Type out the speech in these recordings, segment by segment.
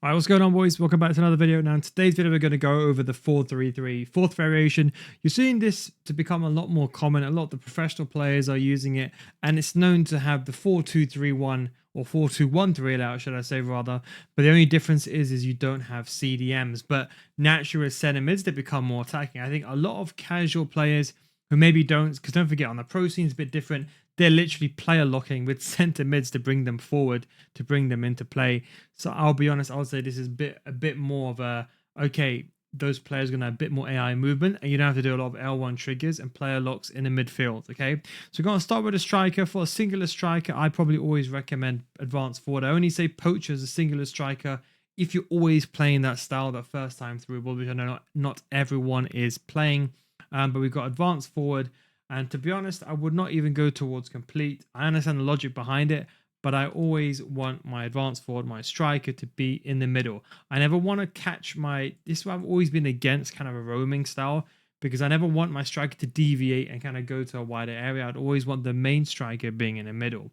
All right, what's going on, boys? Welcome back to another video. Now, in today's video, we're going to go over the 4-3-3, fourth variation. You're seeing this to become a lot more common. A lot of the professional players are using it, and it's known to have the 4-2-3-1 or 4-2-1-3 layout, should I say, rather. But the only difference is you don't have CDMs. But naturally, as center mids, they become more attacking. I think a lot of casual players who maybe don't, because don't forget, on the pro scene, it's a bit different. They're literally player locking with center mids to bring them forward, to bring them into play. So I'll be honest, I would say this is a bit more of a, okay, those players are going to have a bit more AI movement, and you don't have to do a lot of L1 triggers and player locks in the midfield, okay? So we're going to start with a striker. For a singular striker, I probably always recommend advanced forward. I only say poacher as a singular striker if you're always playing that style that first time through, which I know not everyone is playing. But we've got advanced forward. And to be honest, I would not even go towards complete. I understand the logic behind it, but I always want my advanced forward, my striker, to be in the middle. I never want to catch this is why I've always been against kind of a roaming style, because I never want my striker to deviate and kind of go to a wider area. I'd always want the main striker being in the middle.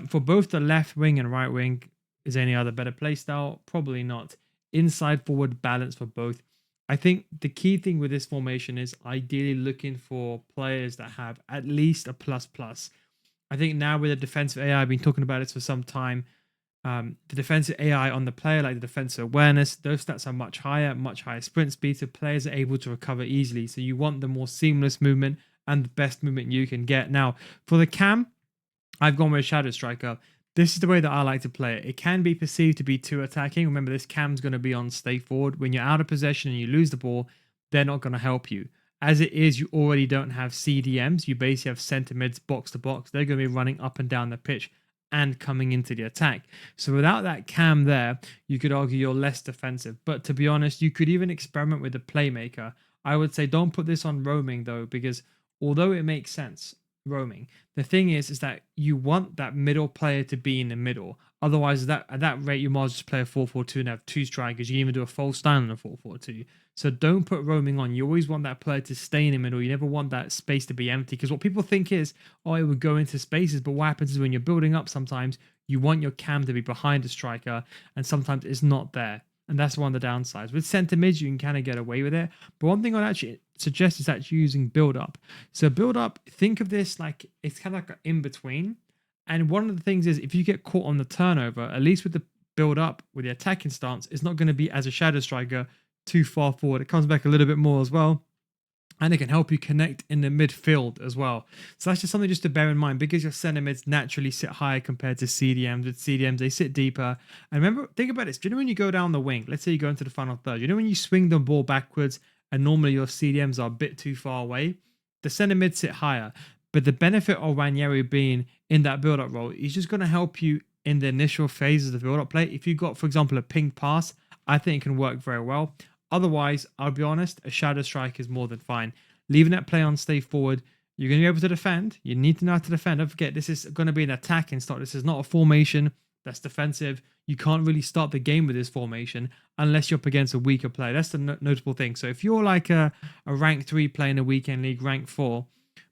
For both the left wing and right wing, is any other better play style? Probably not. Inside forward balance for both. I think the key thing with this formation is ideally looking for players that have at least a plus plus. I think now with the defensive AI, I've been talking about this for some time. The defensive AI on the player, like the defensive awareness, those stats are much higher sprint speed, so players are able to recover easily. So you want the more seamless movement and the best movement you can get. Now, for the cam, I've gone with Shadow Striker. This is the way that I like to play it. It can be perceived to be too attacking. Remember, this cam's going to be on stay forward. When you're out of possession and you lose the ball, they're not going to help you. As it is, you already don't have CDMs. You basically have center mids box to box. They're going to be running up and down the pitch and coming into the attack. So without that cam there, you could argue you're less defensive. But to be honest, you could even experiment with the playmaker. I would say don't put this on roaming though, because although it makes sense, roaming, the thing is that you want that middle player to be in the middle. Otherwise, at that rate, you might just play a 4-4-2 and have two strikers. You can even do a false stand on a 4-4-2. So don't put roaming on. You always want that player to stay in the middle. You never want that space to be empty, because what people think is, oh, it would go into spaces. But what happens is when you're building up, sometimes you want your cam to be behind the striker, and sometimes it's not there. And that's one of the downsides. With center mids, you can kind of get away with it. But one thing I'd actually suggest is actually using build up. So build up, think of this like it's kind of like in between. And one of the things is, if you get caught on the turnover, at least with the build up, with the attacking stance, it's not going to be as a shadow striker too far forward. It comes back a little bit more as well. And it can help you connect in the midfield as well. So that's just something just to bear in mind, because your center mids naturally sit higher compared to CDMs. With CDMs, they sit deeper. And remember, think about this. Do you know when you go down the wing, let's say you go into the final third, you know when you swing the ball backwards and normally your CDMs are a bit too far away? The center mids sit higher. But the benefit of Ranieri being in that build-up role, he's just going to help you in the initial phases of the build-up play. If you've got, for example, a ping pass, I think it can work very well. Otherwise, I'll be honest, a shadow strike is more than fine. Leaving that play on stay forward, you're going to be able to defend. You need to know how to defend. Don't forget, this is going to be an attacking start. This is not a formation that's defensive. You can't really start the game with this formation unless you're up against a weaker player. That's the notable thing. So if you're like a rank 3 player in a weekend league, rank 4,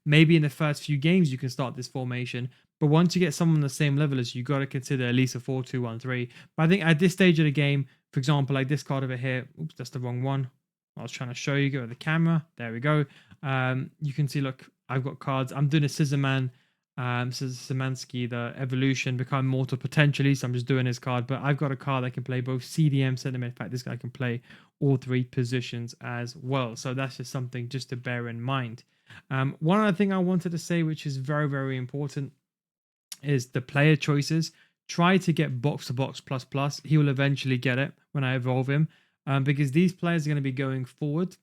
maybe in the first few games you can start this formation. But once you get someone on the same level as you, got to consider at least a 4-2-1-3. But I think at this stage of the game, for example, like this card over here, oops, that's the wrong one. I was trying to show you, go to the camera. There we go. You can see, look, I've got cards. I'm doing a Scissorman, Szymanski, the evolution, become mortal potentially. So I'm just doing his card. But I've got a card that can play both CDM, sentiment. In fact, this guy can play all three positions as well. So that's just something just to bear in mind. One other thing I wanted to say, which is very, very important, is the player choices. Try to get box to box plus plus. He will eventually get it when I evolve him, because these players are going to be going forward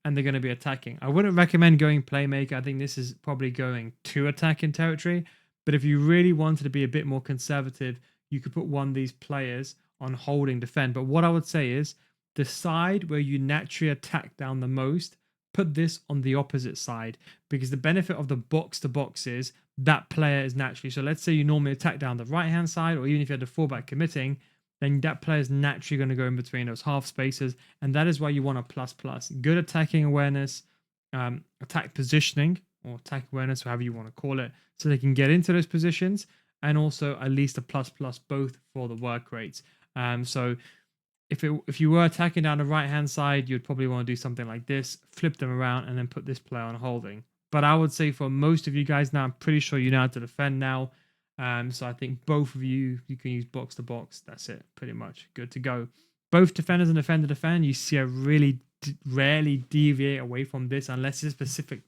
and they're going to be attacking. I wouldn't recommend going playmaker. I think this is probably going to attacking territory. But if you really wanted to be a bit more conservative, you could put one of these players on holding defend. But what I would say is the side where you naturally attack down the most, put this on the opposite side, because the benefit of the box to box is that player is naturally, so let's say you normally attack down the right hand side, or even if you had the fullback committing, then that player is naturally going to go in between those half spaces, and that is why you want a plus plus. Good attacking awareness, attack positioning, or attack awareness, however you want to call it, so they can get into those positions, and also at least a plus plus both for the work rates. So if you were attacking down the right hand side, you'd probably want to do something like this, flip them around, and then put this player on holding. But I would say for most of you guys now, I'm pretty sure you know how to defend now. So I think both of you can use box to box. That's it, pretty much good to go. Both defenders and defender defend. You see, I really rarely deviate away from this unless it's a specific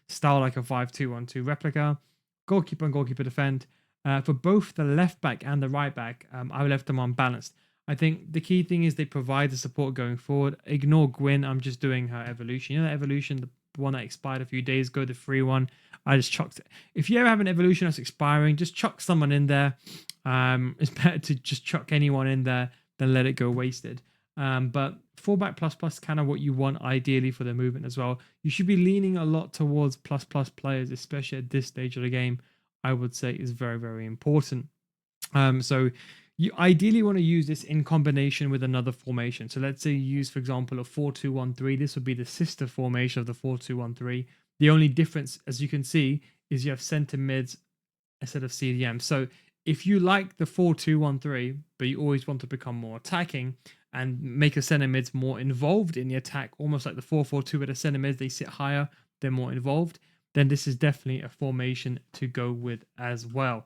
style like a 5-2-1-2 replica. Goalkeeper and goalkeeper defend. For both the left back and the right back, I left them unbalanced. I think the key thing is they provide the support going forward. Ignore Gwyn. I'm just doing her evolution. You know that evolution, the one that expired a few days ago, the free one. I just chucked it. If you ever have an evolution that's expiring, just chuck someone in there. It's better to just chuck anyone in there than let it go wasted. But fullback plus plus kind of what you want ideally for the movement as well. You should be leaning a lot towards plus plus players, especially at this stage of the game. I would say is very, very important. So you ideally want to use this in combination with another formation. So let's say you use, for example, a 4-2-1-3. This would be the sister formation of the 4-2-1-3. The only difference, as you can see, is you have center mids instead of CDM. So if you like the 4-2-1-3, but you always want to become more attacking and make a center mids more involved in the attack, almost like the 4-4-2 with the center mids, they sit higher, they're more involved, then this is definitely a formation to go with as well.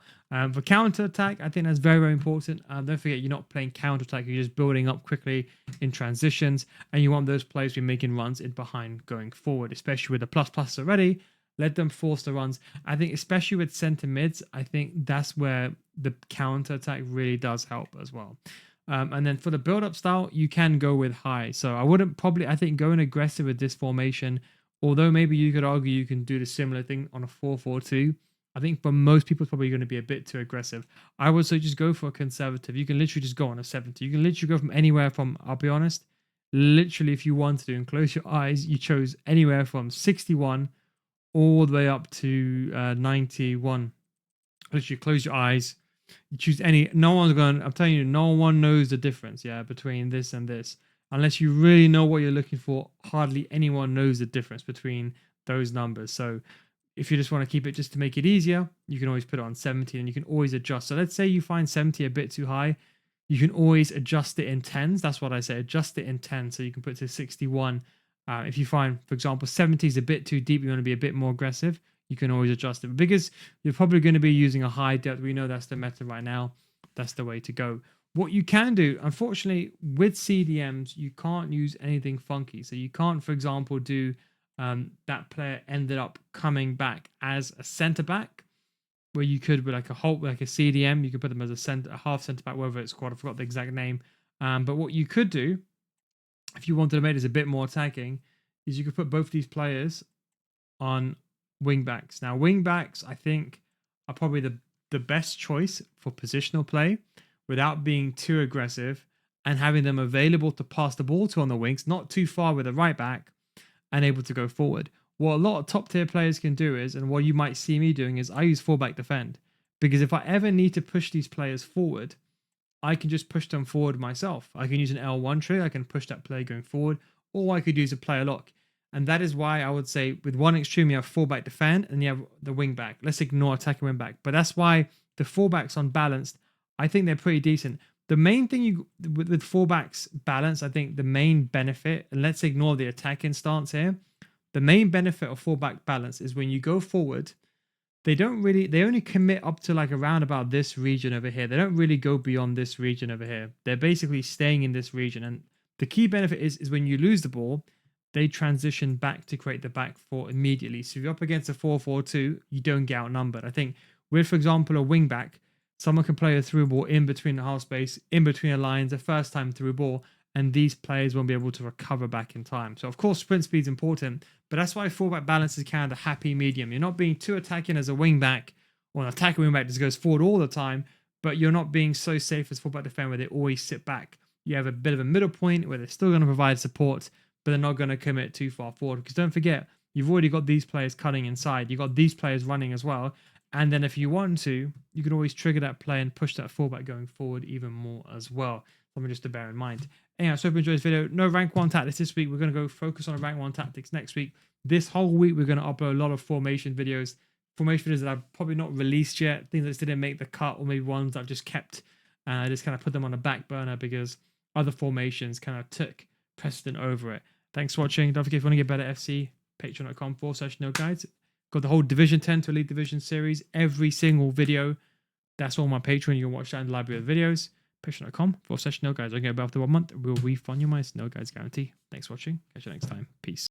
For counter attack, I think that's very, very important. Don't forget, you're not playing counter attack, you're just building up quickly in transitions, and you want those players to be making runs in behind going forward, especially with the plus plus already. Let them force the runs. I think, especially with center mids, I think that's where the counter attack really does help as well. And then for the build up style, you can go with high. So I wouldn't probably, I think, going aggressive with this formation. Although maybe you could argue you can do the similar thing on a 4-4-2, I think for most people it's probably going to be a bit too aggressive. I would say just go for a conservative. You can literally just go on a 70. You can literally go from anywhere from, I'll be honest, literally if you wanted to and close your eyes, you chose anywhere from 61 all the way up to 91. Literally close your eyes. You choose any, no one's going, I'm telling you, no one knows the difference, yeah, between this and this. Unless you really know what you're looking for, hardly anyone knows the difference between those numbers. So if you just want to keep it just to make it easier, you can always put it on 70 and you can always adjust. So let's say you find 70 a bit too high, you can always adjust it in tens. That's what I say, adjust it in 10. So you can put it to 61. If you find, for example, 70 is a bit too deep, you want to be a bit more aggressive, you can always adjust it. But because you're probably going to be using a high depth, we know that's the meta right now. That's the way to go. What you can do, unfortunately, with CDMs, you can't use anything funky. So you can't, for example, do that player ended up coming back as a center back, where you could with like a CDM, you could put them as a half center back, whether it's squad. I forgot the exact name. But what you could do, if you wanted to make this a bit more attacking, is you could put both these players on wing backs. Now, wing backs, I think, are probably the best choice for positional play, without being too aggressive and having them available to pass the ball to on the wings, not too far with a right back, and able to go forward. What a lot of top tier players can do is, and what you might see me doing is, I use fullback defend, because if I ever need to push these players forward, I can just push them forward myself. I can use an L1 trick, I can push that player going forward, or I could use a player lock. And that is why I would say with one extreme you have fullback defend and you have the wing back. Let's ignore attacking wing back. But that's why the fullbacks unbalanced, I think they're pretty decent. The main thing with fullbacks balance, I think the main benefit, and let's ignore the attacking stance here. The main benefit of fullback balance is when you go forward, they only commit up to like around about this region over here. They don't really go beyond this region over here. They're basically staying in this region. And the key benefit is when you lose the ball, they transition back to create the back four immediately. So if you're up against a 4-4-2, you don't get outnumbered. I think with, for example, a wing back, someone can play a through ball in between the half space, in between the lines, the first time through ball, and these players won't be able to recover back in time. So, of course, sprint speed is important, but that's why fullback balance is kind of the happy medium. You're not being too attacking as a wing back, or an attacking wing back just goes forward all the time, but you're not being so safe as fullback defender where they always sit back. You have a bit of a middle point where they're still going to provide support, but they're not going to commit too far forward. Because don't forget, you've already got these players cutting inside. You've got these players running as well. And then if you want to, you can always trigger that play and push that fullback going forward even more as well. Something just to bear in mind. Anyway, so hope you enjoyed this video. No rank 1 tactics this week. We're going to go focus on rank 1 tactics next week. This whole week, we're going to upload a lot of formation videos. Formation videos that I've probably not released yet. Things that didn't make the cut, or maybe ones that I've just kept. I just kind of put them on the back burner because other formations kind of took precedent over it. Thanks for watching. Don't forget, if you want to get better FC, patreon.com/no guides. Got the whole Division 10 to Elite Division series, every single video. That's all my Patreon. You can watch that in the library of videos. Patreon.com/no guides. I get about after 1 month. We'll refund your money. No guides guarantee. Thanks for watching. Catch you next time. Peace.